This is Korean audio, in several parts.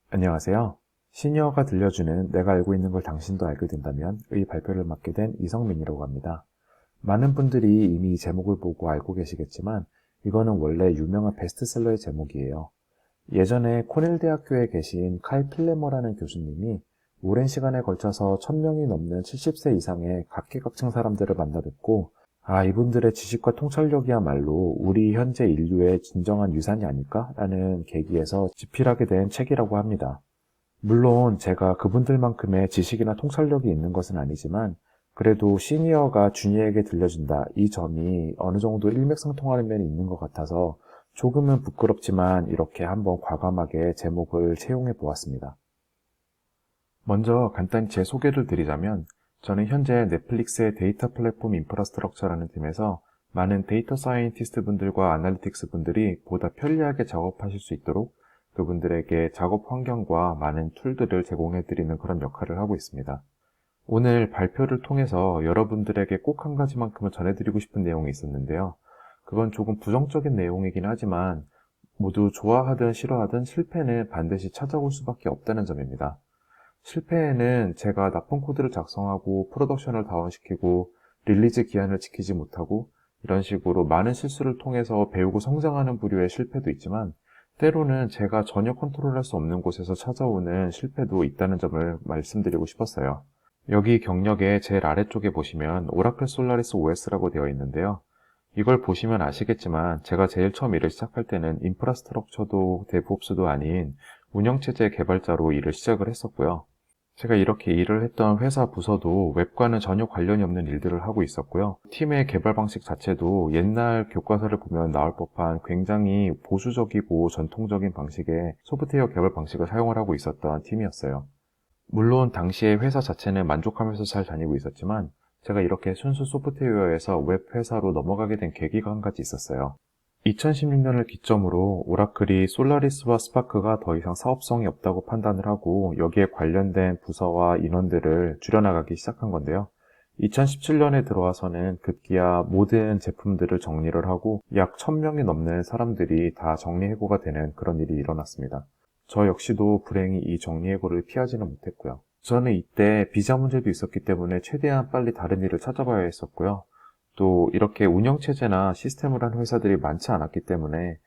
안녕하세요. 시니어가 들려주는 내가 알고 있는 걸 당신도 알게 된다면 의 발표를 맡게 된 이성민이라고 합니다. 많은 분들이 이미 이 제목을 보고 알고 계시겠지만 이거는 원래 유명한 베스트셀러의 제목이에요. 예전에 코넬 대학교에 계신 칼 필레머라는 교수님이 오랜 시간에 걸쳐서 1000명이 넘는 70세 이상의 각계각층 사람들을 만나 뵙고 이분들의 지식과 통찰력이야말로 우리 현재 인류의 진정한 유산이 아닐까라는 계기에서 집필하게 된 책이라고 합니다. 물론 제가 그분들만큼의 지식이나 통찰력이 있는 것은 아니지만 그래도 시니어가 주니어에게 들려준다 이 점이 어느 정도 일맥상통하는 면이 있는 것 같아서 조금은 부끄럽지만 이렇게 한번 과감하게 제목을 채용해 보았습니다. 먼저 간단히 제 소개를 드리자면 저는 현재 넷플릭스의 데이터 플랫폼 인프라스트럭처라는 팀에서 많은 데이터 사이언티스트 분들과 아날리틱스 분들이 보다 편리하게 작업하실 수 있도록 그분들에게 작업 환경과 많은 툴들을 제공해드리는 그런 역할을 하고 있습니다. 오늘 발표를 통해서 여러분들에게 꼭 한 가지만큼은 전해드리고 싶은 내용이 있었는데요. 그건 조금 부정적인 내용이긴 하지만 모두 좋아하든 싫어하든 실패는 반드시 찾아올 수밖에 없다는 점입니다. 실패에는 제가 나쁜 코드를 작성하고 프로덕션을 다운시키고 릴리즈 기한을 지키지 못하고 이런 식으로 많은 실수를 통해서 배우고 성장하는 부류의 실패도 있지만 때로는 제가 전혀 컨트롤할 수 없는 곳에서 찾아오는 실패도 있다는 점을 말씀드리고 싶었어요. 여기 경력의 제일 아래쪽에 보시면 오라클 솔라리스 OS라고 되어 있는데요. 이걸 보시면 아시겠지만 제가 제일 처음 일을 시작할 때는 인프라스트럭처도 데브옵스도 아닌 운영체제 개발자로 일을 시작을 했었고요. 제가 이렇게 일을 했던 회사 부서도 웹과는 전혀 관련이 없는 일들을 하고 있었고요. 팀의 개발 방식 자체도 옛날 교과서를 보면 나올 법한 굉장히 보수적이고 전통적인 방식의 소프트웨어 개발 방식을 사용을 하고 있었던 팀이었어요. 물론 당시에 회사 자체는 만족하면서 잘 다니고 있었지만 제가 이렇게 순수 소프트웨어에서 웹 회사로 넘어가게 된 계기가 한 가지 있었어요. 2016년을 기점으로 오라클이 솔라리스와 스파크가 더 이상 사업성이 없다고 판단을 하고 여기에 관련된 부서와 인원들을 줄여나가기 시작한 건데요. 2017년에 들어와서는 급기야 모든 제품들을 정리를 하고 약 1000명이 넘는 사람들이 다 정리해고가 되는 그런 일이 일어났습니다. 저 역시도 불행히 이 정리해고를 피하지는 못했고요. 저는 이때 비자 문제도 있었기 때문에 최대한 빨리 다른 일을 찾아봐야 했었고요. 또 이렇게 운영체제나 시스템을 한 회사들이 많지 않았기 때문에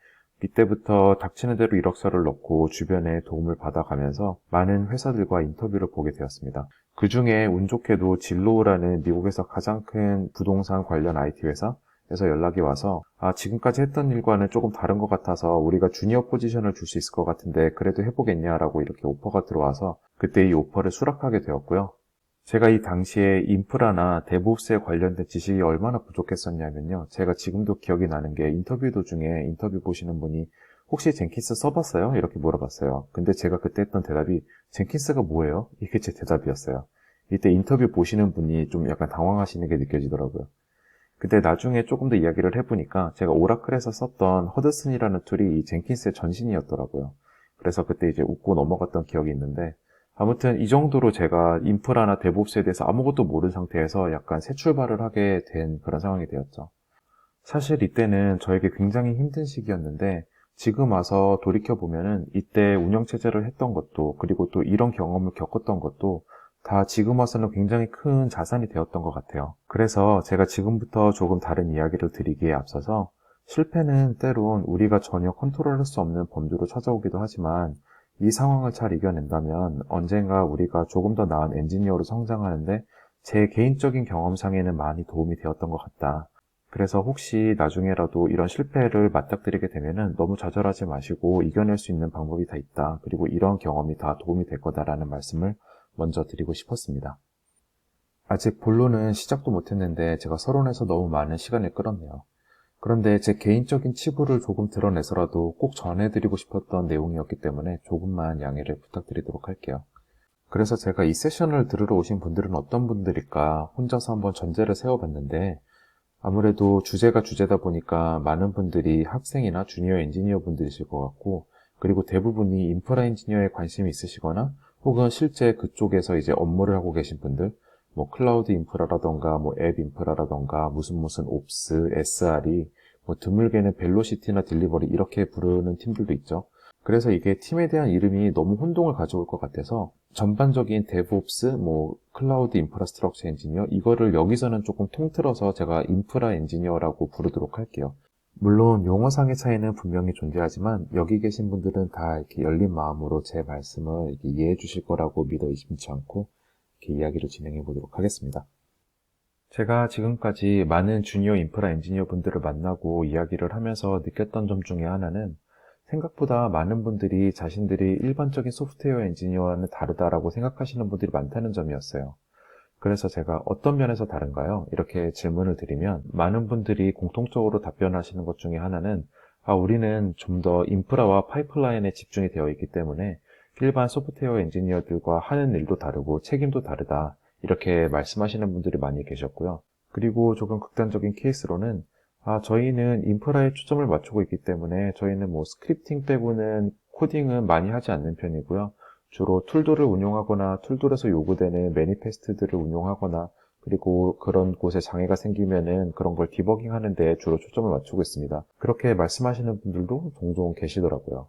이때부터 닥치는 대로 이력서를 넣고 주변에 도움을 받아가면서 많은 회사들과 인터뷰를 보게 되었습니다. 그 중에 운 좋게도 진로우라는 미국에서 가장 큰 부동산 관련 IT 회사에서 연락이 와서 지금까지 했던 일과는 조금 다른 것 같아서 우리가 주니어 포지션을 줄 수 있을 것 같은데 그래도 해보겠냐라고 이렇게 오퍼가 들어와서 그때 이 오퍼를 수락하게 되었고요. 제가 이 당시에 인프라나 데브옵스에 관련된 지식이 얼마나 부족했었냐면요. 제가 지금도 기억이 나는 게 인터뷰 도중에 인터뷰 보시는 분이 혹시 젠킨스 써봤어요? 이렇게 물어봤어요. 근데 제가 그때 했던 대답이 젠킨스가 뭐예요? 이게 제 대답이었어요. 이때 인터뷰 보시는 분이 좀 약간 당황하시는 게 느껴지더라고요. 근데 나중에 조금 더 이야기를 해보니까 제가 오라클에서 썼던 허드슨이라는 툴이 이 젠킨스의 전신이었더라고요. 그래서 그때 이제 웃고 넘어갔던 기억이 있는데 아무튼 이 정도로 제가 인프라나 데브옵스에 대해서 아무것도 모르는 상태에서 약간 새 출발을 하게 된 그런 상황이 되었죠. 사실 이때는 저에게 굉장히 힘든 시기였는데 지금 와서 돌이켜보면은 이때 운영체제를 했던 것도 그리고 또 이런 경험을 겪었던 것도 다 지금 와서는 굉장히 큰 자산이 되었던 것 같아요. 그래서 제가 지금부터 조금 다른 이야기를 드리기에 앞서서 실패는 때론 우리가 전혀 컨트롤할 수 없는 범주로 찾아오기도 하지만 이 상황을 잘 이겨낸다면 언젠가 우리가 조금 더 나은 엔지니어로 성장하는데 제 개인적인 경험상에는 많이 도움이 되었던 것 같다. 그래서 혹시 나중에라도 이런 실패를 맞닥뜨리게 되면은 너무 좌절하지 마시고 이겨낼 수 있는 방법이 다 있다. 그리고 이런 경험이 다 도움이 될 거다라는 말씀을 먼저 드리고 싶었습니다. 아직 본론은 시작도 못했는데 제가 서론에서 너무 많은 시간을 끌었네요. 그런데 제 개인적인 치부를 조금 드러내서라도 꼭 전해드리고 싶었던 내용이었기 때문에 조금만 양해를 부탁드리도록 할게요. 그래서 제가 이 세션을 들으러 오신 분들은 어떤 분들일까 혼자서 한번 전제를 세워봤는데 아무래도 주제가 주제다 보니까 많은 분들이 학생이나 주니어 엔지니어 분들이실 것 같고 그리고 대부분이 인프라 엔지니어에 관심이 있으시거나 혹은 실제 그쪽에서 이제 업무를 하고 계신 분들 뭐 클라우드 인프라라던가 뭐 앱 인프라라던가 무슨 옵스, SRE 뭐 드물게는 벨로시티나 딜리버리 이렇게 부르는 팀들도 있죠. 그래서 이게 팀에 대한 이름이 너무 혼동을 가져올 것 같아서 전반적인 DevOps, 클라우드 인프라스트럭처 엔지니어 이거를 여기서는 조금 통틀어서 제가 인프라 엔지니어라고 부르도록 할게요. 물론 용어상의 차이는 분명히 존재하지만 여기 계신 분들은 다 이렇게 열린 마음으로 제 말씀을 이렇게 이해해 주실 거라고 믿어 의심치 않고 이렇게 이야기를 진행해 보도록 하겠습니다. 제가 지금까지 많은 주니어 인프라 엔지니어 분들을 만나고 이야기를 하면서 느꼈던 점 중에 하나는 생각보다 많은 분들이 자신들이 일반적인 소프트웨어 엔지니어와는 다르다라고 생각하시는 분들이 많다는 점이었어요. 그래서 제가 어떤 면에서 다른가요? 이렇게 질문을 드리면 많은 분들이 공통적으로 답변하시는 것 중에 하나는 우리는 좀 더 인프라와 파이프라인에 집중이 되어 있기 때문에 일반 소프트웨어 엔지니어들과 하는 일도 다르고 책임도 다르다. 이렇게 말씀하시는 분들이 많이 계셨고요. 그리고 조금 극단적인 케이스로는 저희는 인프라에 초점을 맞추고 있기 때문에 저희는 스크립팅 빼고는 코딩은 많이 하지 않는 편이고요. 주로 툴들을 운용하거나 툴들에서 요구되는 매니페스트들을 운용하거나 그리고 그런 곳에 장애가 생기면은 그런 걸 디버깅 하는 데 주로 초점을 맞추고 있습니다. 그렇게 말씀하시는 분들도 종종 계시더라고요.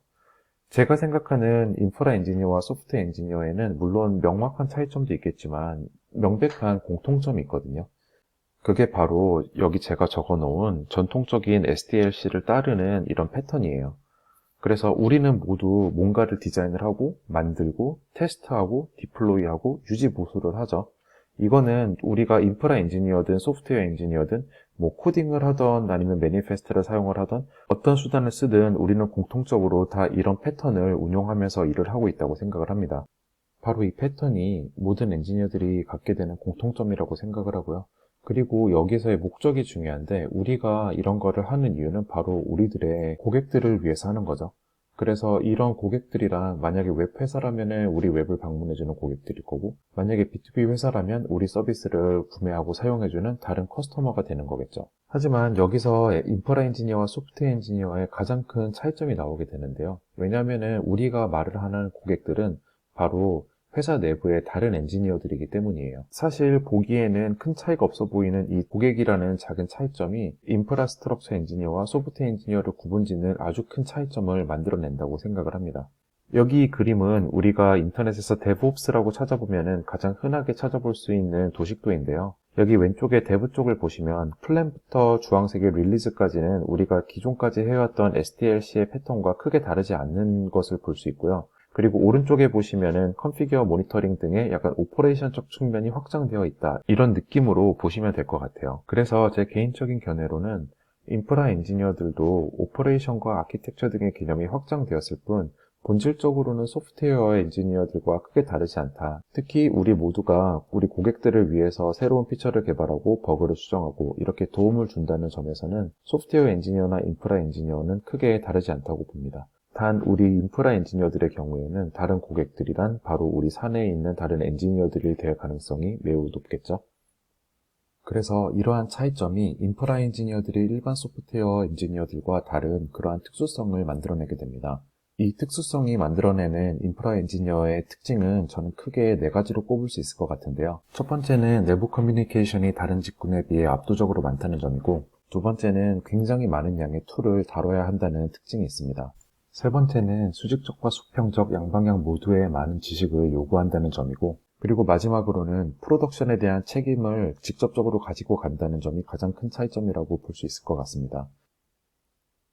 제가 생각하는 인프라 엔지니어와 소프트웨어 엔지니어에는 물론 명확한 차이점도 있겠지만 명백한 공통점이 있거든요. 그게 바로 여기 제가 적어놓은 전통적인 SDLC를 따르는 이런 패턴이에요. 그래서 우리는 모두 뭔가를 디자인을 하고 만들고 테스트하고 디플로이하고 유지 보수를 하죠. 이거는 우리가 인프라 엔지니어든 소프트웨어 엔지니어든 코딩을 하던 아니면 매니페스트를 사용을 하던 어떤 수단을 쓰든 우리는 공통적으로 다 이런 패턴을 운용하면서 일을 하고 있다고 생각을 합니다. 바로 이 패턴이 모든 엔지니어들이 갖게 되는 공통점이라고 생각을 하고요. 그리고 여기서의 목적이 중요한데 우리가 이런 거를 하는 이유는 바로 우리들의 고객들을 위해서 하는 거죠. 그래서 이런 고객들이란 만약에 웹 회사라면 우리 웹을 방문해주는 고객들일 거고 만약에 B2B 회사라면 우리 서비스를 구매하고 사용해주는 다른 커스터머가 되는 거겠죠. 하지만 여기서 인프라 엔지니어와 소프트웨어 엔지니어의 가장 큰 차이점이 나오게 되는데요. 왜냐하면 우리가 말을 하는 고객들은 바로 회사 내부의 다른 엔지니어들이기 때문이에요. 사실 보기에는 큰 차이가 없어 보이는 이 고객이라는 작은 차이점이 인프라스트럭처 엔지니어와 소프트웨어 엔지니어를 구분짓는 아주 큰 차이점을 만들어낸다고 생각을 합니다. 여기 이 그림은 우리가 인터넷에서 DevOps라고 찾아보면 가장 흔하게 찾아볼 수 있는 도식도인데요. 여기 왼쪽에 데브 쪽을 보시면 플랜부터 주황색의 릴리즈까지는 우리가 기존까지 해왔던 SDLC의 패턴과 크게 다르지 않는 것을 볼 수 있고요. 그리고 오른쪽에 보시면은 컨피규어 모니터링 등의 약간 오퍼레이션적 측면이 확장되어 있다. 이런 느낌으로 보시면 될 것 같아요. 그래서 제 개인적인 견해로는 인프라 엔지니어들도 오퍼레이션과 아키텍처 등의 개념이 확장되었을 뿐 본질적으로는 소프트웨어 엔지니어들과 크게 다르지 않다. 특히 우리 모두가 우리 고객들을 위해서 새로운 피처를 개발하고 버그를 수정하고 이렇게 도움을 준다는 점에서는 소프트웨어 엔지니어나 인프라 엔지니어는 크게 다르지 않다고 봅니다. 단 우리 인프라 엔지니어들의 경우에는 다른 고객들이란 바로 우리 사내에 있는 다른 엔지니어들이 될 가능성이 매우 높겠죠. 그래서 이러한 차이점이 인프라 엔지니어들이 일반 소프트웨어 엔지니어들과 다른 그러한 특수성을 만들어내게 됩니다. 이 특수성이 만들어내는 인프라 엔지니어의 특징은 저는 크게 4가지로 꼽을 수 있을 것 같은데요. 첫 번째는 내부 커뮤니케이션이 다른 직군에 비해 압도적으로 많다는 점이고 두 번째는 굉장히 많은 양의 툴을 다뤄야 한다는 특징이 있습니다. 세 번째는 수직적과 수평적 양방향 모두의 많은 지식을 요구한다는 점이고 그리고 마지막으로는 프로덕션에 대한 책임을 직접적으로 가지고 간다는 점이 가장 큰 차이점이라고 볼 수 있을 것 같습니다.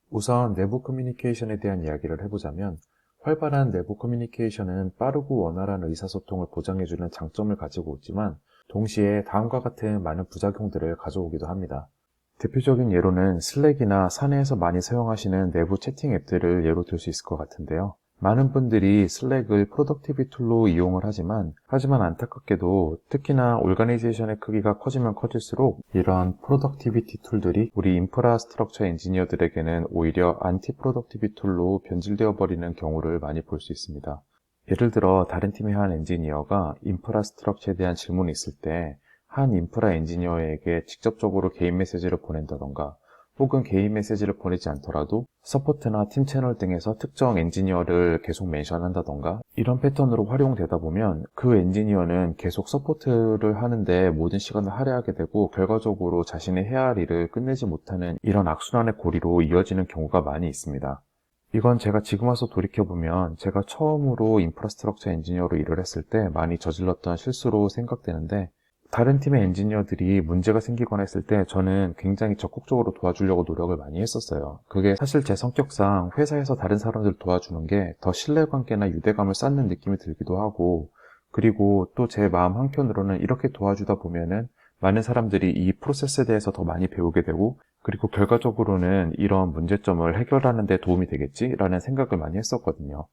우선 내부 커뮤니케이션에 대한 이야기를 해보자면 활발한 내부 커뮤니케이션은 빠르고 원활한 의사소통을 보장해주는 장점을 가지고 있지만 동시에 다음과 같은 많은 부작용들을 가져오기도 합니다. 대표적인 예로는 슬랙이나 사내에서 많이 사용하시는 내부 채팅 앱들을 예로 들 수 있을 것 같은데요. 많은 분들이 슬랙을 프로덕티비티 툴로 이용을 하지만 안타깝게도 특히나 오르가니제이션의 크기가 커지면 커질수록 이런 프로덕티비티 툴들이 우리 인프라스트럭처 엔지니어들에게는 오히려 안티 프로덕티비티 툴로 변질되어 버리는 경우를 많이 볼 수 있습니다. 예를 들어 다른 팀의 한 엔지니어가 인프라스트럭처에 대한 질문이 있을 때 한 인프라 엔지니어에게 직접적으로 개인 메시지를 보낸다던가 혹은 개인 메시지를 보내지 않더라도 서포트나 팀 채널 등에서 특정 엔지니어를 계속 멘션한다던가 이런 패턴으로 활용되다 보면 그 엔지니어는 계속 서포트를 하는데 모든 시간을 할애하게 되고 결과적으로 자신의 해야 할 일을 끝내지 못하는 이런 악순환의 고리로 이어지는 경우가 많이 있습니다. 이건 제가 지금 와서 돌이켜보면 제가 처음으로 인프라스트럭처 엔지니어로 일을 했을 때 많이 저질렀던 실수로 생각되는데, 다른 팀의 엔지니어들이 문제가 생기거나 했을 때 저는 굉장히 적극적으로 도와주려고 노력을 많이 했었어요. 그게 사실 제 성격상 회사에서 다른 사람들 도와주는 게 더 신뢰관계나 유대감을 쌓는 느낌이 들기도 하고, 그리고 또 제 마음 한켠으로는 이렇게 도와주다 보면은 많은 사람들이 이 프로세스에 대해서 더 많이 배우게 되고, 그리고 결과적으로는 이런 문제점을 해결하는 데 도움이 되겠지라는 생각을 많이 했었거든요.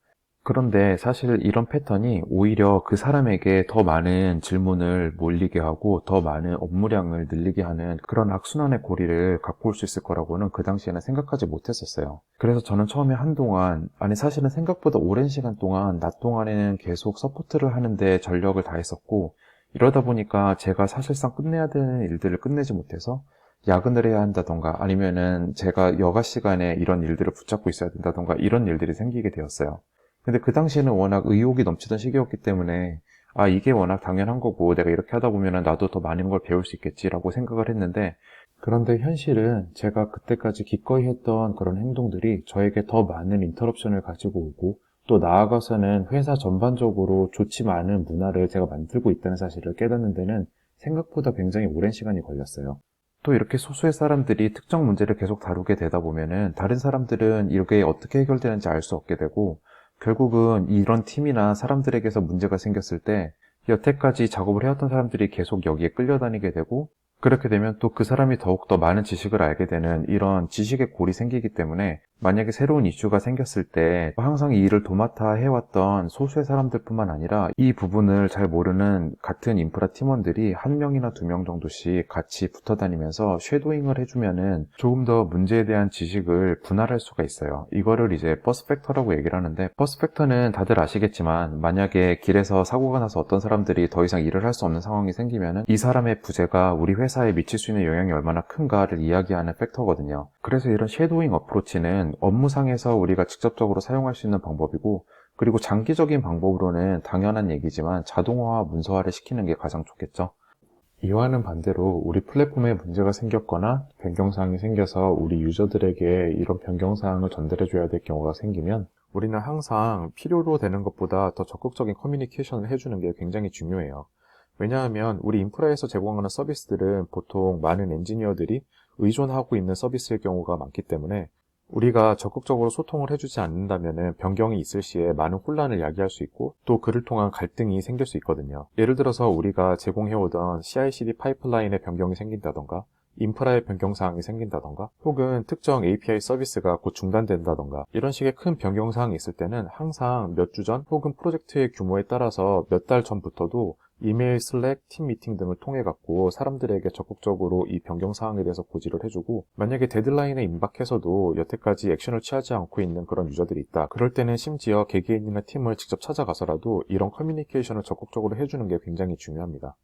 그런데 사실 이런 패턴이 오히려 그 사람에게 더 많은 질문을 몰리게 하고 더 많은 업무량을 늘리게 하는 그런 악순환의 고리를 갖고 올 수 있을 거라고는 그 당시에는 생각하지 못했었어요. 그래서 저는 처음에 한동안, 아니 사실은 생각보다 오랜 시간 동안 낮 동안에는 계속 서포트를 하는데 전력을 다했었고, 이러다 보니까 제가 사실상 끝내야 되는 일들을 끝내지 못해서 야근을 해야 한다던가, 아니면은 제가 여가 시간에 이런 일들을 붙잡고 있어야 된다던가, 이런 일들이 생기게 되었어요. 근데 그 당시에는 워낙 의욕이 넘치던 시기였기 때문에, 아, 이게 워낙 당연한 거고 내가 이렇게 하다 보면은 나도 더 많은 걸 배울 수 있겠지라고 생각을 했는데, 그런데 현실은 제가 그때까지 기꺼이 했던 그런 행동들이 저에게 더 많은 인터럽션을 가지고 오고, 또 나아가서는 회사 전반적으로 좋지 않은 문화를 제가 만들고 있다는 사실을 깨닫는 데는 생각보다 굉장히 오랜 시간이 걸렸어요. 또 이렇게 소수의 사람들이 특정 문제를 계속 다루게 되다 보면은 다른 사람들은 이게 어떻게 해결되는지 알 수 없게 되고, 결국은 이런 팀이나 사람들에게서 문제가 생겼을 때 여태까지 작업을 해왔던 사람들이 계속 여기에 끌려다니게 되고, 그렇게 되면 또 그 사람이 더욱더 많은 지식을 알게 되는 이런 지식의 골이 생기기 때문에, 만약에 새로운 이슈가 생겼을 때 항상 이 일을 도맡아 해왔던 소수의 사람들뿐만 아니라 이 부분을 잘 모르는 같은 인프라 팀원들이 한 명이나 두 명 정도씩 같이 붙어 다니면서 쉐도잉을 해주면은 조금 더 문제에 대한 지식을 분할할 수가 있어요. 이거를 이제 버스 팩터라고 얘기를 하는데, 버스 팩터는 다들 아시겠지만 만약에 길에서 사고가 나서 어떤 사람들이 더 이상 일을 할 수 없는 상황이 생기면은 이 사람의 부재가 우리 회사에 미칠 수 있는 영향이 얼마나 큰가를 이야기하는 팩터거든요. 그래서 이런 쉐도잉 어프로치는 업무상에서 우리가 직접적으로 사용할 수 있는 방법이고, 그리고 장기적인 방법으로는 당연한 얘기지만 자동화와 문서화를 시키는 게 가장 좋겠죠. 이와는 반대로 우리 플랫폼에 문제가 생겼거나 변경사항이 생겨서 우리 유저들에게 이런 변경사항을 전달해줘야 될 경우가 생기면, 우리는 항상 필요로 되는 것보다 더 적극적인 커뮤니케이션을 해주는 게 굉장히 중요해요. 왜냐하면 우리 인프라에서 제공하는 서비스들은 보통 많은 엔지니어들이 의존하고 있는 서비스일 경우가 많기 때문에, 우리가 적극적으로 소통을 해주지 않는다면 변경이 있을 시에 많은 혼란을 야기할 수 있고, 또 그를 통한 갈등이 생길 수 있거든요. 예를 들어서 우리가 제공해오던 CI/CD 파이프라인에 변경이 생긴다던가, 인프라의 변경사항이 생긴다던가, 혹은 특정 API 서비스가 곧 중단된다던가, 이런 식의 큰 변경사항이 있을 때는 항상 몇 주 전 혹은 프로젝트의 규모에 따라서 몇 달 전부터도 이메일, 슬랙, 팀 미팅 등을 통해 갖고 사람들에게 적극적으로 이 변경 사항에 대해서 고지를 해주고, 만약에 데드라인에 임박해서도 여태까지 액션을 취하지 않고 있는 그런 유저들이 있다. 그럴 때는 심지어 개개인이나 팀을 직접 찾아가서라도 이런 커뮤니케이션을 적극적으로 해주는 게 굉장히 중요합니다.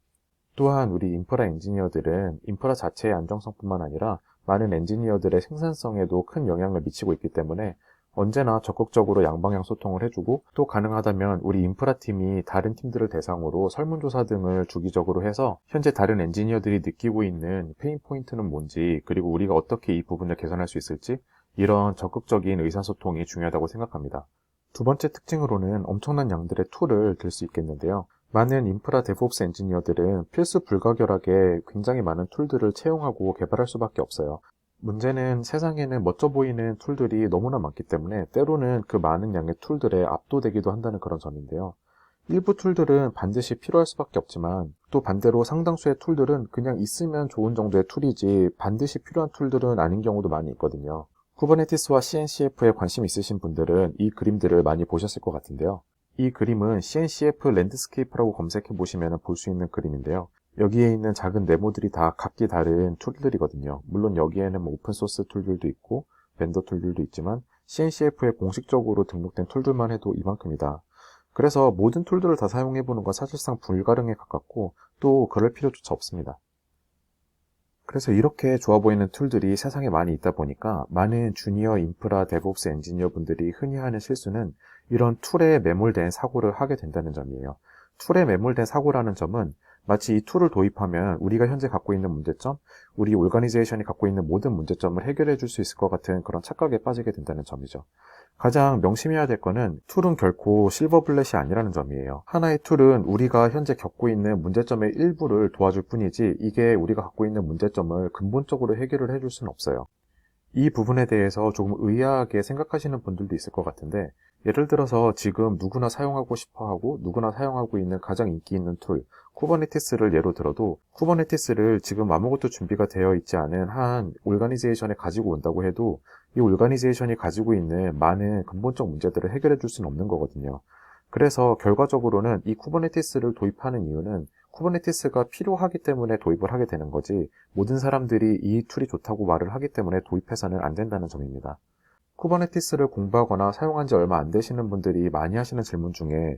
또한 우리 인프라 엔지니어들은 인프라 자체의 안정성뿐만 아니라 많은 엔지니어들의 생산성에도 큰 영향을 미치고 있기 때문에 언제나 적극적으로 양방향 소통을 해주고, 또 가능하다면 우리 인프라팀이 다른 팀들을 대상으로 설문조사 등을 주기적으로 해서 현재 다른 엔지니어들이 느끼고 있는 페인 포인트는 뭔지, 그리고 우리가 어떻게 이 부분을 개선할 수 있을지, 이런 적극적인 의사소통이 중요하다고 생각합니다. 두 번째 특징으로는 엄청난 양들의 툴을 들 수 있겠는데요. 많은 인프라 데브옵스 엔지니어들은 필수 불가결하게 굉장히 많은 툴들을 채용하고 개발할 수밖에 없어요. 문제는 세상에는 멋져 보이는 툴들이 너무나 많기 때문에 때로는 그 많은 양의 툴들에 압도되기도 한다는 그런 점인데요. 일부 툴들은 반드시 필요할 수밖에 없지만, 또 반대로 상당수의 툴들은 그냥 있으면 좋은 정도의 툴이지 반드시 필요한 툴들은 아닌 경우도 많이 있거든요. 쿠버네티스와 CNCF에 관심 있으신 분들은 이 그림들을 많이 보셨을 것 같은데요. 이 그림은 CNCF 랜드스케이프라고 검색해 보시면 볼 수 있는 그림인데요. 여기에 있는 작은 네모들이 다 각기 다른 툴들이거든요. 물론 여기에는 오픈소스 툴들도 있고 벤더 툴들도 있지만 CNCF에 공식적으로 등록된 툴들만 해도 이만큼이다. 그래서 모든 툴들을 다 사용해보는 건 사실상 불가능에 가깝고, 또 그럴 필요조차 없습니다. 그래서 이렇게 좋아 보이는 툴들이 세상에 많이 있다 보니까 많은 주니어 인프라 데브옵스 엔지니어 분들이 흔히 하는 실수는 이런 툴에 매몰된 사고를 하게 된다는 점이에요. 툴에 매몰된 사고라는 점은 마치 이 툴을 도입하면 우리가 현재 갖고 있는 문제점, 우리 오르가니제이션이 갖고 있는 모든 문제점을 해결해 줄 수 있을 것 같은 그런 착각에 빠지게 된다는 점이죠. 가장 명심해야 될 거는 툴은 결코 실버블렛이 아니라는 점이에요. 하나의 툴은 우리가 현재 겪고 있는 문제점의 일부를 도와줄 뿐이지 이게 우리가 갖고 있는 문제점을 근본적으로 해결을 해줄 수는 없어요. 이 부분에 대해서 조금 의아하게 생각하시는 분들도 있을 것 같은데, 예를 들어서 지금 누구나 사용하고 싶어하고 누구나 사용하고 있는 가장 인기 있는 툴 쿠버네티스를 예로 들어도, 쿠버네티스를 지금 아무것도 준비가 되어 있지 않은 한 오르가니제이션에 가지고 온다고 해도 이 오르가니제이션이 가지고 있는 많은 근본적 문제들을 해결해 줄 수는 없는 거거든요. 그래서 결과적으로는 이 쿠버네티스를 도입하는 이유는 쿠버네티스가 필요하기 때문에 도입을 하게 되는 거지, 모든 사람들이 이 툴이 좋다고 말을 하기 때문에 도입해서는 안 된다는 점입니다. 쿠버네티스를 공부하거나 사용한 지 얼마 안 되시는 분들이 많이 하시는 질문 중에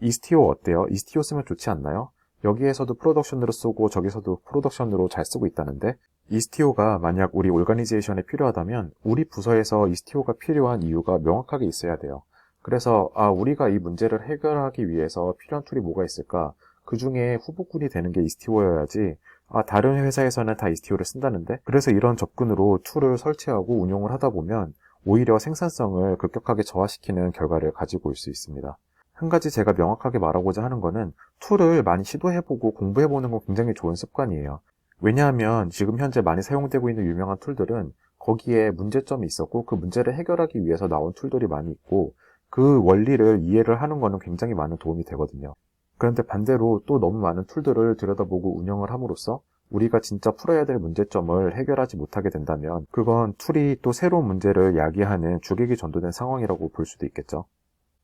이스티오 어때요? 이스티오 쓰면 좋지 않나요? 여기에서도 프로덕션으로 쓰고 저기서도 프로덕션으로 잘 쓰고 있다는데, 이스티오가 만약 우리 오르가니제이션에 필요하다면 우리 부서에서 이스티오가 필요한 이유가 명확하게 있어야 돼요. 그래서 우리가 이 문제를 해결하기 위해서 필요한 툴이 뭐가 있을까? 그 중에 후보군이 되는 게 이스티오여야지, 다른 회사에서는 다 이스티오를 쓴다는데? 그래서 이런 접근으로 툴을 설치하고 운용을 하다 보면 오히려 생산성을 급격하게 저하시키는 결과를 가지고 올 수 있습니다. 한 가지 제가 명확하게 말하고자 하는 거는, 툴을 많이 시도해보고 공부해보는 건 굉장히 좋은 습관이에요. 왜냐하면 지금 현재 많이 사용되고 있는 유명한 툴들은 거기에 문제점이 있었고 그 문제를 해결하기 위해서 나온 툴들이 많이 있고, 그 원리를 이해를 하는 거는 굉장히 많은 도움이 되거든요. 그런데 반대로 또 너무 많은 툴들을 들여다보고 운영을 함으로써 우리가 진짜 풀어야 될 문제점을 해결하지 못하게 된다면 그건 툴이 또 새로운 문제를 야기하는 주객이 전도된 상황이라고 볼 수도 있겠죠.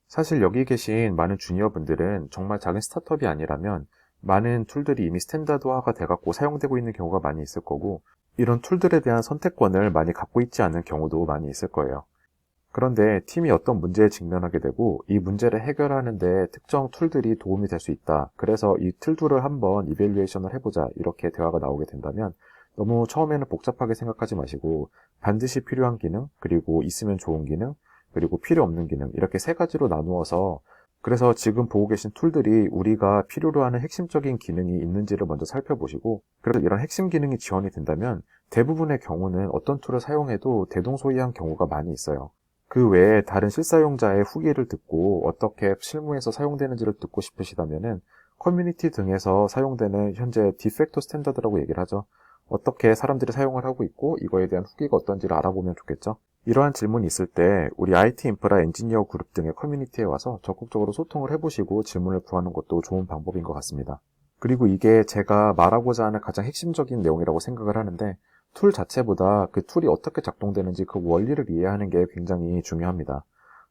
사실 여기 계신 많은 주니어분들은 정말 작은 스타트업이 아니라면 많은 툴들이 이미 스탠다드화가 돼갖고 사용되고 있는 경우가 많이 있을 거고, 이런 툴들에 대한 선택권을 많이 갖고 있지 않은 경우도 많이 있을 거예요. 그런데 팀이 어떤 문제에 직면하게 되고 이 문제를 해결하는 데 특정 툴들이 도움이 될 수 있다, 그래서 이 툴들을 한번 이밸류에이션을 해보자, 이렇게 대화가 나오게 된다면 너무 처음에는 복잡하게 생각하지 마시고 반드시 필요한 기능, 그리고 있으면 좋은 기능, 그리고 필요 없는 기능, 이렇게 세 가지로 나누어서, 그래서 지금 보고 계신 툴들이 우리가 필요로 하는 핵심적인 기능이 있는지를 먼저 살펴보시고, 그래서 이런 핵심 기능이 지원이 된다면 대부분의 경우는 어떤 툴을 사용해도 대동소이한 경우가 많이 있어요. 그 외에 다른 실사용자의 후기를 듣고 어떻게 실무에서 사용되는지를 듣고 싶으시다면은 커뮤니티 등에서 사용되는 현재 디팩토 스탠다드라고 얘기를 하죠. 어떻게 사람들이 사용을 하고 있고 이거에 대한 후기가 어떤지를 알아보면 좋겠죠. 이러한 질문이 있을 때 우리 IT 인프라 엔지니어 그룹 등의 커뮤니티에 와서 적극적으로 소통을 해보시고 질문을 구하는 것도 좋은 방법인 것 같습니다. 그리고 이게 제가 말하고자 하는 가장 핵심적인 내용이라고 생각을 하는데, 툴 자체보다 그 툴이 어떻게 작동되는지 그 원리를 이해하는 게 굉장히 중요합니다.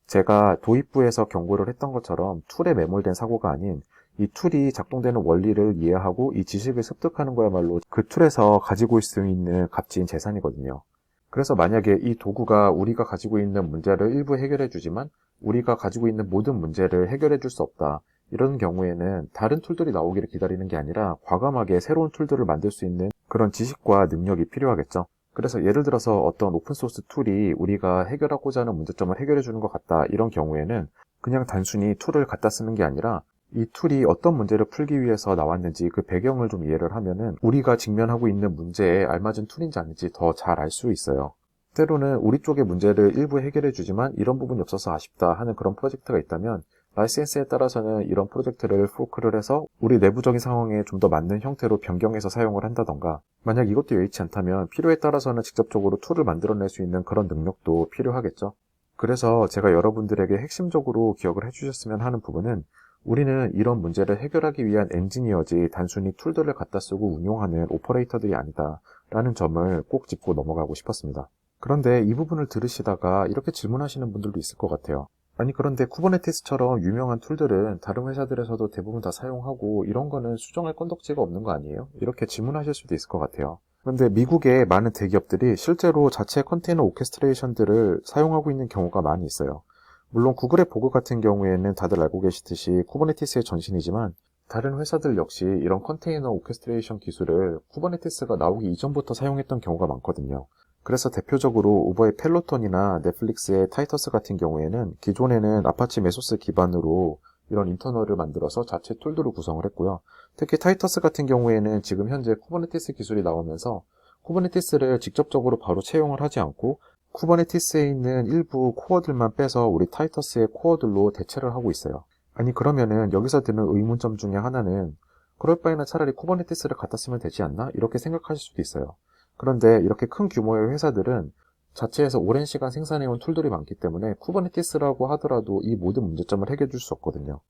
제가 도입부에서 경고를 했던 것처럼 툴에 매몰된 사고가 아닌 이 툴이 작동되는 원리를 이해하고 이 지식을 습득하는 거야말로 그 툴에서 가지고 있을 수 있는 값진 재산이거든요. 그래서 만약에 이 도구가 우리가 가지고 있는 문제를 일부 해결해 주지만 우리가 가지고 있는 모든 문제를 해결해 줄 수 없다, 이런 경우에는 다른 툴들이 나오기를 기다리는 게 아니라 과감하게 새로운 툴들을 만들 수 있는 그런 지식과 능력이 필요하겠죠. 그래서 예를 들어서 어떤 오픈소스 툴이 우리가 해결하고자 하는 문제점을 해결해 주는 것 같다, 이런 경우에는 그냥 단순히 툴을 갖다 쓰는 게 아니라 이 툴이 어떤 문제를 풀기 위해서 나왔는지 그 배경을 좀 이해를 하면은 우리가 직면하고 있는 문제에 알맞은 툴인지 아닌지 더 잘 알 수 있어요. 때로는 우리 쪽의 문제를 일부 해결해 주지만 이런 부분이 없어서 아쉽다 하는 그런 프로젝트가 있다면 라이센스에 따라서는 이런 프로젝트를 포크를 해서 우리 내부적인 상황에 좀 더 맞는 형태로 변경해서 사용을 한다던가, 만약 이것도 여의치 않다면 필요에 따라서는 직접적으로 툴을 만들어낼 수 있는 그런 능력도 필요하겠죠. 그래서 제가 여러분들에게 핵심적으로 기억을 해주셨으면 하는 부분은, 우리는 이런 문제를 해결하기 위한 엔지니어지 단순히 툴들을 갖다 쓰고 운용하는 오퍼레이터들이 아니다 라는 점을 꼭 짚고 넘어가고 싶었습니다. 그런데 이 부분을 들으시다가 이렇게 질문하시는 분들도 있을 것 같아요. 아니 그런데 쿠버네티스처럼 유명한 툴들은 다른 회사들에서도 대부분 다 사용하고 이런 거는 수정할 건덕지가 없는 거 아니에요? 이렇게 질문하실 수도 있을 것 같아요. 그런데 미국의 많은 대기업들이 실제로 자체 컨테이너 오케스트레이션들을 사용하고 있는 경우가 많이 있어요. 물론 구글의 보그 같은 경우에는 다들 알고 계시듯이 쿠버네티스의 전신이지만 다른 회사들 역시 이런 컨테이너 오케스트레이션 기술을 쿠버네티스가 나오기 이전부터 사용했던 경우가 많거든요. 그래서 대표적으로 우버의 펠로톤이나 넷플릭스의 타이터스 같은 경우에는 기존에는 아파치 메소스 기반으로 이런 인터널을 만들어서 자체 툴들을 구성을 했고요. 특히 타이터스 같은 경우에는 지금 현재 쿠버네티스 기술이 나오면서 쿠버네티스를 직접적으로 바로 채용을 하지 않고 쿠버네티스에 있는 일부 코어들만 빼서 우리 타이터스의 코어들로 대체를 하고 있어요. 아니 그러면은 여기서 드는 의문점 중에 하나는 그럴 바에는 차라리 쿠버네티스를 갖다 쓰면 되지 않나? 이렇게 생각하실 수도 있어요. 그런데 이렇게 큰 규모의 회사들은 자체에서 오랜 시간 생산해온 툴들이 많기 때문에 쿠버네티스라고 하더라도 이 모든 문제점을 해결해 줄 수 없거든요.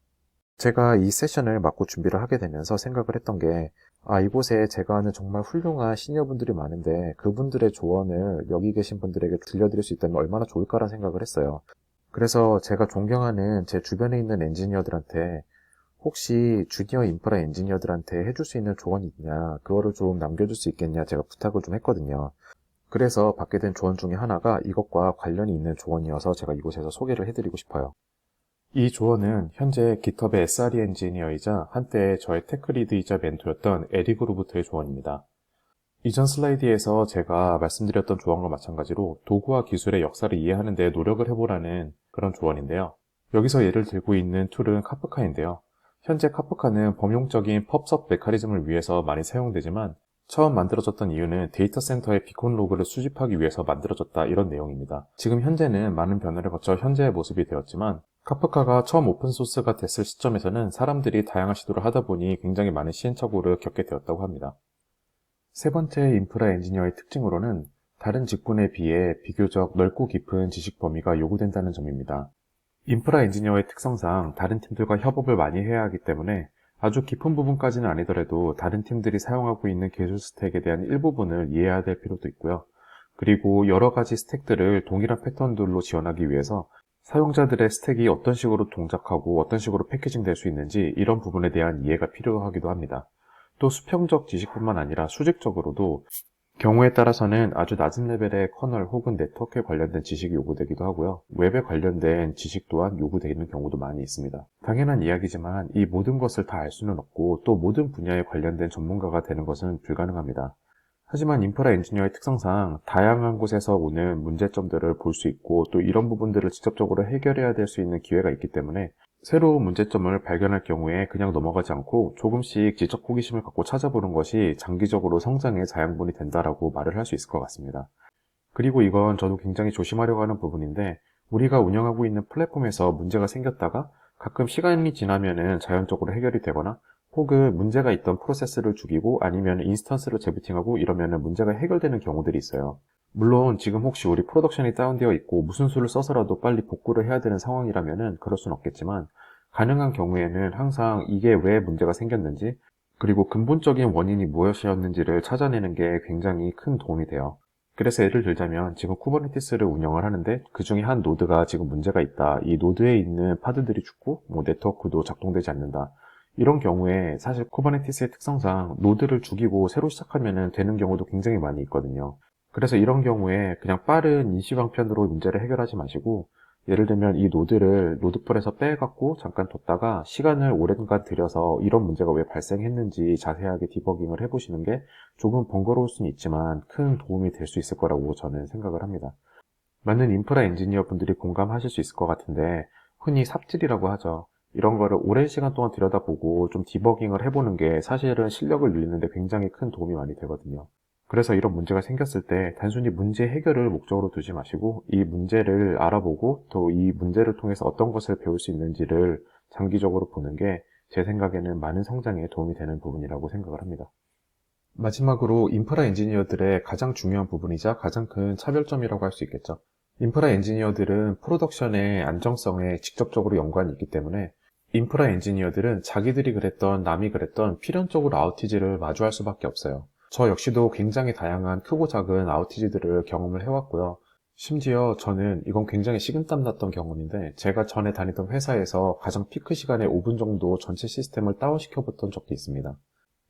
제가 이 세션을 맡고 준비를 하게 되면서 생각을 했던 게, 이곳에 제가 아는 정말 훌륭한 시니어분들이 많은데 그분들의 조언을 여기 계신 분들에게 들려드릴 수 있다면 얼마나 좋을까라는 생각을 했어요. 그래서 제가 존경하는 제 주변에 있는 엔지니어들한테 혹시 주니어 인프라 엔지니어들한테 해줄 수 있는 조언이 있냐, 그거를 좀 남겨줄 수 있겠냐 제가 부탁을 좀 했거든요. 그래서 받게 된 조언 중에 하나가 이것과 관련이 있는 조언이어서 제가 이곳에서 소개를 해드리고 싶어요. 이 조언은 현재 깃허브의 SRE 엔지니어이자 한때 저의 테크리드이자 멘토였던 에릭으로부터의 조언입니다. 이전 슬라이드에서 제가 말씀드렸던 조언과 마찬가지로 도구와 기술의 역사를 이해하는 데 노력을 해보라는 그런 조언인데요. 여기서 예를 들고 있는 툴은 카프카인데요. 현재 카프카는 범용적인 펍섭 메커니즘을 위해서 많이 사용되지만 처음 만들어졌던 이유는 데이터 센터의 비콘 로그를 수집하기 위해서 만들어졌다 이런 내용입니다. 지금 현재는 많은 변화를 거쳐 현재의 모습이 되었지만 카프카가 처음 오픈소스가 됐을 시점에서는 사람들이 다양한 시도를 하다 보니 굉장히 많은 시행착오를 겪게 되었다고 합니다. 세 번째 인프라 엔지니어의 특징으로는 다른 직군에 비해 비교적 넓고 깊은 지식 범위가 요구된다는 점입니다. 인프라 엔지니어의 특성상 다른 팀들과 협업을 많이 해야 하기 때문에 아주 깊은 부분까지는 아니더라도 다른 팀들이 사용하고 있는 기술 스택에 대한 일부분을 이해해야 될 필요도 있고요. 그리고 여러 가지 스택들을 동일한 패턴들로 지원하기 위해서 사용자들의 스택이 어떤 식으로 동작하고 어떤 식으로 패키징 될 수 있는지 이런 부분에 대한 이해가 필요하기도 합니다. 또 수평적 지식뿐만 아니라 수직적으로도 경우에 따라서는 아주 낮은 레벨의 커널 혹은 네트워크에 관련된 지식이 요구되기도 하고요. 웹에 관련된 지식 또한 요구되는 경우도 많이 있습니다. 당연한 이야기지만 이 모든 것을 다 알 수는 없고 또 모든 분야에 관련된 전문가가 되는 것은 불가능합니다. 하지만 인프라 엔지니어의 특성상 다양한 곳에서 오는 문제점들을 볼 수 있고 또 이런 부분들을 직접적으로 해결해야 될 수 있는 기회가 있기 때문에 새로운 문제점을 발견할 경우에 그냥 넘어가지 않고 조금씩 지적 호기심을 갖고 찾아보는 것이 장기적으로 성장의 자양분이 된다라고 말을 할 수 있을 것 같습니다. 그리고 이건 저도 굉장히 조심하려고 하는 부분인데 우리가 운영하고 있는 플랫폼에서 문제가 생겼다가 가끔 시간이 지나면은 자연적으로 해결이 되거나 혹은 문제가 있던 프로세스를 죽이고 아니면 인스턴스를 재부팅하고 이러면은 문제가 해결되는 경우들이 있어요. 물론 지금 혹시 우리 프로덕션이 다운되어 있고 무슨 수를 써서라도 빨리 복구를 해야 되는 상황이라면은 그럴 순 없겠지만 가능한 경우에는 항상 이게 왜 문제가 생겼는지 그리고 근본적인 원인이 무엇이었는지를 찾아내는 게 굉장히 큰 도움이 돼요. 그래서 예를 들자면 지금 쿠버네티스를 운영을 하는데 그 중에 한 노드가 지금 문제가 있다. 이 노드에 있는 파드들이 죽고 네트워크도 작동되지 않는다. 이런 경우에 사실 쿠버네티스의 특성상 노드를 죽이고 새로 시작하면 되는 경우도 굉장히 많이 있거든요. 그래서 이런 경우에 그냥 빠른 임시방편으로 문제를 해결하지 마시고 예를 들면 이 노드를 노드풀에서 빼갖고 잠깐 뒀다가 시간을 오랜간 들여서 이런 문제가 왜 발생했는지 자세하게 디버깅을 해보시는 게 조금 번거로울 수는 있지만 큰 도움이 될 수 있을 거라고 저는 생각을 합니다. 많은 인프라 엔지니어 분들이 공감하실 수 있을 것 같은데 흔히 삽질이라고 하죠. 이런 거를 오랜 시간 동안 들여다보고 좀 디버깅을 해보는 게 사실은 실력을 늘리는데 굉장히 큰 도움이 많이 되거든요. 그래서 이런 문제가 생겼을 때 단순히 문제 해결을 목적으로 두지 마시고 이 문제를 알아보고 또 이 문제를 통해서 어떤 것을 배울 수 있는지를 장기적으로 보는 게 제 생각에는 많은 성장에 도움이 되는 부분이라고 생각을 합니다. 마지막으로 인프라 엔지니어들의 가장 중요한 부분이자 가장 큰 차별점이라고 할 수 있겠죠. 인프라 엔지니어들은 프로덕션의 안정성에 직접적으로 연관이 있기 때문에 인프라 엔지니어들은 자기들이 그랬던 남이 그랬던 필연적으로 아우티지를 마주할 수밖에 없어요. 저 역시도 굉장히 다양한 크고 작은 아우티지들을 경험을 해왔고요. 심지어 저는 이건 굉장히 식은땀 났던 경험인데 제가 전에 다니던 회사에서 가장 피크 시간에 5분 정도 전체 시스템을 다운시켜 봤던 적도 있습니다.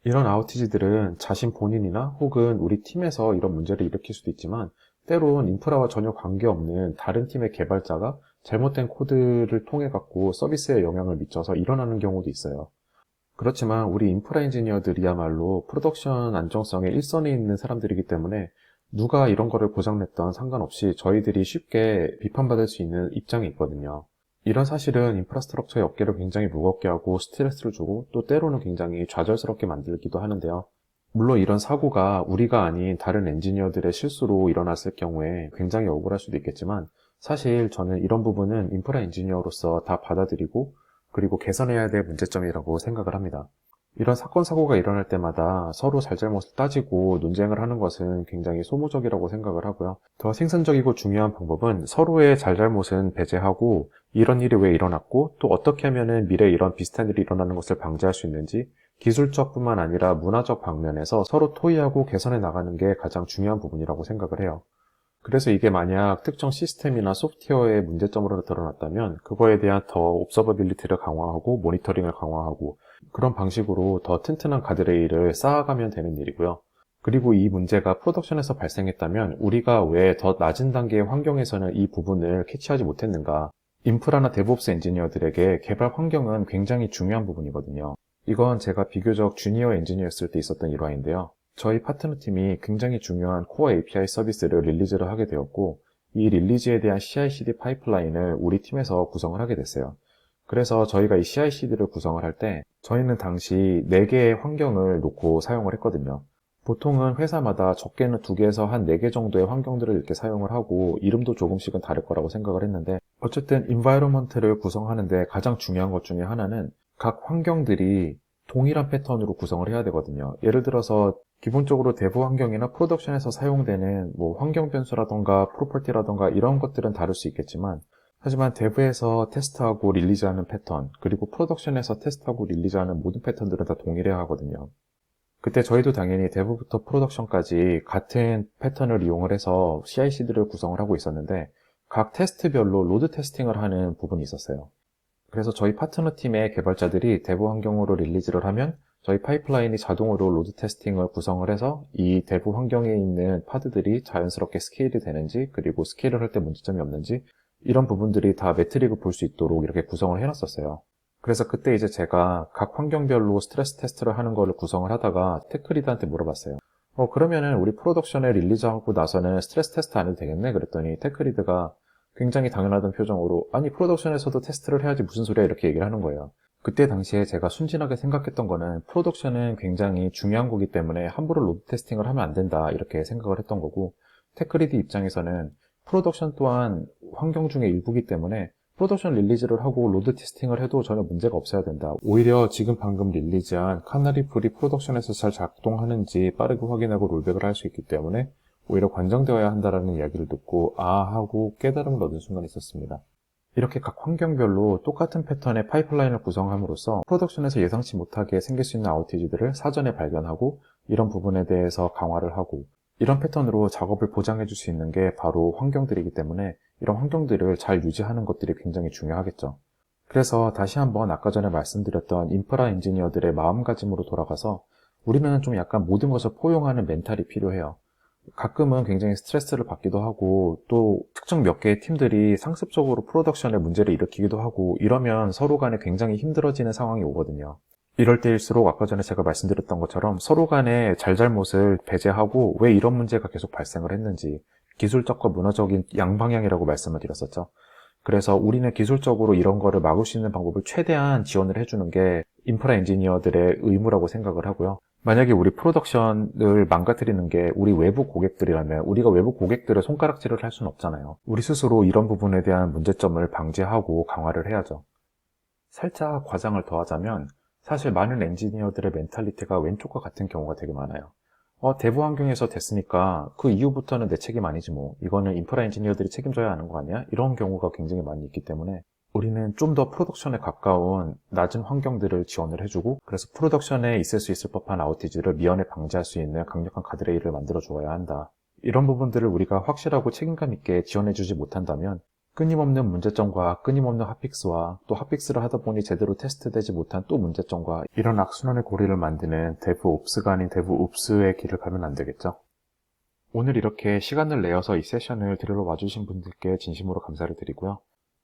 이런 아우티지들은 자신 본인이나 혹은 우리 팀에서 이런 문제를 일으킬 수도 있지만 때론 인프라와 전혀 관계없는 다른 팀의 개발자가 잘못된 코드를 통해 갖고 서비스에 영향을 미쳐서 일어나는 경우도 있어요. 그렇지만 우리 인프라 엔지니어들이야말로 프로덕션 안정성의 일선에 있는 사람들이기 때문에 누가 이런 거를 고장냈던 상관없이 저희들이 쉽게 비판받을 수 있는 입장이 있거든요. 이런 사실은 인프라스트럭처의 어깨를 굉장히 무겁게 하고 스트레스를 주고 또 때로는 굉장히 좌절스럽게 만들기도 하는데요. 물론 이런 사고가 우리가 아닌 다른 엔지니어들의 실수로 일어났을 경우에 굉장히 억울할 수도 있겠지만 사실 저는 이런 부분은 인프라 엔지니어로서 다 받아들이고 그리고 개선해야 될 문제점이라고 생각을 합니다. 이런 사건, 사고가 일어날 때마다 서로 잘잘못을 따지고 논쟁을 하는 것은 굉장히 소모적이라고 생각을 하고요. 더 생산적이고 중요한 방법은 서로의 잘잘못은 배제하고 이런 일이 왜 일어났고 또 어떻게 하면 미래에 이런 비슷한 일이 일어나는 것을 방지할 수 있는지 기술적뿐만 아니라 문화적 방면에서 서로 토의하고 개선해 나가는 게 가장 중요한 부분이라고 생각을 해요. 그래서 이게 만약 특정 시스템이나 소프트웨어의 문제점으로 드러났다면 그거에 대한 더 옵서버빌리티를 강화하고 모니터링을 강화하고 그런 방식으로 더 튼튼한 가드레일을 쌓아가면 되는 일이고요. 그리고 이 문제가 프로덕션에서 발생했다면 우리가 왜 더 낮은 단계의 환경에서는 이 부분을 캐치하지 못했는가? 인프라나 데브옵스 엔지니어들에게 개발 환경은 굉장히 중요한 부분이거든요. 이건 제가 비교적 주니어 엔지니어였을 때 있었던 일화인데요. 저희 파트너팀이 굉장히 중요한 코어 API 서비스를 릴리즈를 하게 되었고 이 릴리즈에 대한 CI/CD 파이프라인을 우리 팀에서 구성을 하게 됐어요. 그래서 저희가 이 CI/CD를 구성을 할 때 저희는 당시 4개의 환경을 놓고 사용을 했거든요. 보통은 회사마다 적게는 2개에서 한 4개 정도의 환경들을 이렇게 사용을 하고 이름도 조금씩은 다를 거라고 생각을 했는데 어쨌든 environment를 구성하는데 가장 중요한 것 중에 하나는 각 환경들이 동일한 패턴으로 구성을 해야 되거든요. 예를 들어서 기본적으로 데브 환경이나 프로덕션에서 사용되는 환경 변수라던가 프로퍼티라던가 이런 것들은 다를 수 있겠지만 하지만 데브에서 테스트하고 릴리즈하는 패턴 그리고 프로덕션에서 테스트하고 릴리즈하는 모든 패턴들은 다 동일해야 하거든요. 그때 저희도 당연히 데브부터 프로덕션까지 같은 패턴을 이용을 해서 CI/CD를 구성을 하고 있었는데 각 테스트별로 로드 테스팅을 하는 부분이 있었어요. 그래서 저희 파트너 팀의 개발자들이 데브 환경으로 릴리즈를 하면 저희 파이프라인이 자동으로 로드 테스팅을 구성을 해서 이 데브 환경에 있는 파드들이 자연스럽게 스케일이 되는지 그리고 스케일을 할 때 문제점이 없는지 이런 부분들이 다 매트릭을 볼 수 있도록 이렇게 구성을 해놨었어요. 그래서 그때 이제 제가 각 환경별로 스트레스 테스트를 하는 거를 구성을 하다가 테크리드한테 물어봤어요. 그러면은 우리 프로덕션에 릴리즈하고 나서는 스트레스 테스트 안 해도 되겠네? 그랬더니 테크리드가 굉장히 당연하던 표정으로 아니 프로덕션에서도 테스트를 해야지 무슨 소리야 이렇게 얘기를 하는 거예요. 그때 당시에 제가 순진하게 생각했던 거는 프로덕션은 굉장히 중요한 거기 때문에 함부로 로드 테스팅을 하면 안 된다 이렇게 생각을 했던 거고 테크리드 입장에서는 프로덕션 또한 환경 중의 일부이기 때문에 프로덕션 릴리즈를 하고 로드 테스팅을 해도 전혀 문제가 없어야 된다. 오히려 지금 방금 릴리즈한 카나리 풀이 프로덕션에서 잘 작동하는지 빠르게 확인하고 롤백을 할 수 있기 때문에 오히려 관정되어야 한다라는 이야기를 듣고 아 하고 깨달음을 얻은 순간이 있었습니다. 이렇게 각 환경별로 똑같은 패턴의 파이프라인을 구성함으로써 프로덕션에서 예상치 못하게 생길 수 있는 아우티지들을 사전에 발견하고 이런 부분에 대해서 강화를 하고 이런 패턴으로 작업을 보장해 줄 수 있는 게 바로 환경들이기 때문에 이런 환경들을 잘 유지하는 것들이 굉장히 중요하겠죠. 그래서 다시 한번 아까 전에 말씀드렸던 인프라 엔지니어들의 마음가짐으로 돌아가서 우리는 좀 약간 모든 것을 포용하는 멘탈이 필요해요. 가끔은 굉장히 스트레스를 받기도 하고 또 특정 몇 개의 팀들이 상습적으로 프로덕션에 문제를 일으키기도 하고 이러면 서로 간에 굉장히 힘들어지는 상황이 오거든요. 이럴 때일수록 아까 전에 제가 말씀드렸던 것처럼 서로 간의 잘잘못을 배제하고 왜 이런 문제가 계속 발생을 했는지 기술적과 문화적인 양방향이라고 말씀을 드렸었죠. 그래서 우리는 기술적으로 이런 거를 막을 수 있는 방법을 최대한 지원을 해주는 게 인프라 엔지니어들의 의무라고 생각을 하고요. 만약에 우리 프로덕션을 망가뜨리는 게 우리 외부 고객들이라면 우리가 외부 고객들을 손가락질을 할 수는 없잖아요. 우리 스스로 이런 부분에 대한 문제점을 방지하고 강화를 해야죠. 살짝 과장을 더하자면 사실 많은 엔지니어들의 멘탈리티가 왼쪽과 같은 경우가 되게 많아요. 데브 환경에서 됐으니까 그 이후부터는 내 책임 아니지 뭐. 이거는 인프라 엔지니어들이 책임져야 하는 거 아니야? 이런 경우가 굉장히 많이 있기 때문에 우리는 좀 더 프로덕션에 가까운 낮은 환경들을 지원을 해주고 그래서 프로덕션에 있을 수 있을 법한 아우티지를 미연에 방지할 수 있는 강력한 가드레일을 만들어 주어야 한다. 이런 부분들을 우리가 확실하고 책임감 있게 지원해주지 못한다면 끊임없는 문제점과 끊임없는 핫픽스와 또 핫픽스를 하다 보니 제대로 테스트되지 못한 또 문제점과 이런 악순환의 고리를 만드는 데브 옵스가 아닌 데브 옵스의 길을 가면 안 되겠죠. 오늘 이렇게 시간을 내어서 이 세션을 들으러 와주신 분들께 진심으로 감사를 드리고요.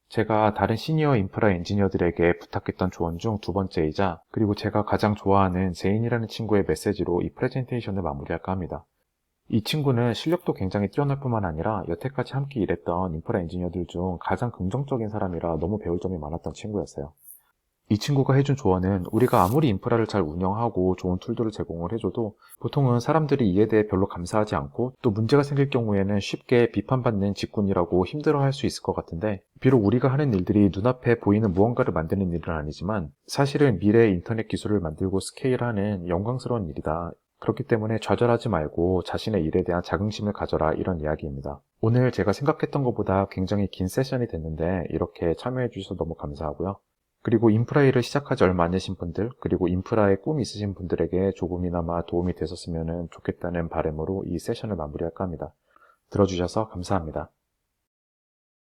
제가 다른 시니어 인프라 엔지니어들에게 부탁했던 조언 중 두 번째이자 그리고 제가 가장 좋아하는 제인이라는 친구의 메시지로 이 프레젠테이션을 마무리할까 합니다. 이 친구는 실력도 굉장히 뛰어날 뿐만 아니라 여태까지 함께 일했던 인프라 엔지니어들 중 가장 긍정적인 사람이라 너무 배울 점이 많았던 친구였어요. 이 친구가 해준 조언은 우리가 아무리 인프라를 잘 운영하고 좋은 툴들을 제공을 해줘도 보통은 사람들이 이에 대해 별로 감사하지 않고 또 문제가 생길 경우에는 쉽게 비판받는 직군이라고 힘들어할 수 있을 것 같은데, 비록 우리가 하는 일들이 눈앞에 보이는 무언가를 만드는 일은 아니지만 사실은 미래의 인터넷 기술을 만들고 스케일하는 영광스러운 일이다. 그렇기 때문에 좌절하지 말고 자신의 일에 대한 자긍심을 가져라, 이런 이야기입니다. 오늘 제가 생각했던 것보다 굉장히 긴 세션이 됐는데 이렇게 참여해 주셔서 너무 감사하고요. 그리고 인프라 일을 시작하지 얼마 안 되신 분들, 그리고 인프라에 꿈이 있으신 분들에게 조금이나마 도움이 되셨으면 좋겠다는 바람으로 이 세션을 마무리할까 합니다. 들어주셔서 감사합니다.